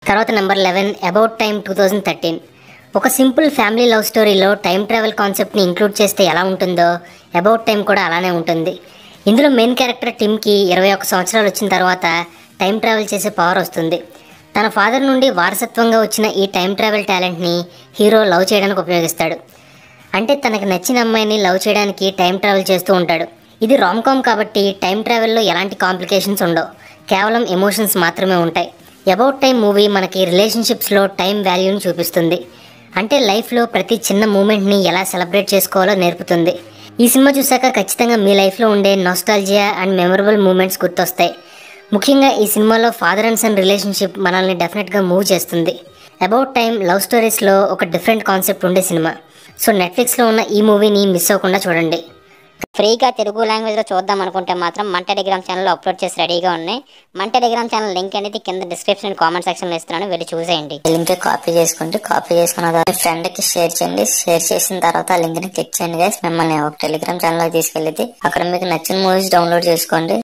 తర్వాత number 11 about time 2013. ఒక simple family love స్టోరీలో టైం ట్రావెల్ కాన్సెప్ట్ని ఇంక్లూడ్ చేస్తే ఎలా ఉంటుందో అబౌట్ టైం కూడా అలానే ఉంటుంది. ఇందులో మెయిన్ క్యారెక్టర్ టిమ్కి 21 సంవత్సరాలు వచ్చిన తర్వాత టైం ట్రావెల్ చేసే పవర్ వస్తుంది. తన ఫాదర్ నుండి వారసత్వంగా వచ్చిన ఈ టైం ట్రావెల్ టాలెంట్ని హీరో లవ్ చేయడానికి ఉపయోగిస్తాడు. అంటే తనకు నచ్చిన అమ్మాయిని లవ్ చేయడానికి టైం ట్రావెల్ చేస్తూ ఉంటాడు. ఇది రామ్ కామ్ కాబట్టి టైం ట్రావెల్లో ఎలాంటి కాంప్లికేషన్స్ ఉండవు, కేవలం ఎమోషన్స్ మాత్రమే ఉంటాయి. అబౌట్ టైం మూవీ మనకి రిలేషన్షిప్స్లో టైం వాల్యూని చూపిస్తుంది. అంటే లైఫ్లో ప్రతి చిన్న మూమెంట్ని ఎలా సెలబ్రేట్ చేసుకోవాలో నేర్పుతుంది. ఈ సినిమా చూసాక ఖచ్చితంగా మీ లైఫ్లో ఉండే నాస్టాల్జియా అండ్ మెమరబుల్ మూమెంట్స్ గుర్తొస్తాయి. ముఖ్యంగా ఈ సినిమాలో ఫాదర్ అండ్ సన్ రిలేషన్షిప్ మనల్ని డెఫినెట్గా మూవ్ చేస్తుంది. అబౌట్ టైం లవ్ స్టోరీస్లో ఒక డిఫరెంట్ కాన్సెప్ట్ ఉండే సినిమా. సో నెట్ఫ్లిక్స్లో ఉన్న ఈ మూవీని మిస్ అవ్వకుండా చూడండి. ఫ్రీగా తెలుగు లాంగ్వేజ్లో చూద్దాం అనుకుంటే మాత్రం మన టెలిగ్రామ్ ఛానల్లో అప్లోడ్ చేసి రెడీగా ఉన్నాయి. మన టెలిగ్రామ్ ఛానల్ లింక్ అనేది కింద డిస్క్రిప్షన్ అండ్ కామెంట్ సెక్షన్లో ఇస్తున్నాను, వెళ్ళి చూసేయండి. లింక్ కాపీ చేసుకుంటే కాపీ చేసుకున్న తర్వాత ఫ్రెండ్కి షేర్ చేయండి. షేర్ చేసిన తర్వాత ఆ లింక్ని క్లిక్ చేయండి గైస్. మిమ్మల్ని ఒక టెలిగ్రామ్ ఛానల్లోకి తీసుకెళ్ళింది. అక్కడ మీకు నచ్చిన మూవీస్ డౌన్లోడ్ చేసుకోండి.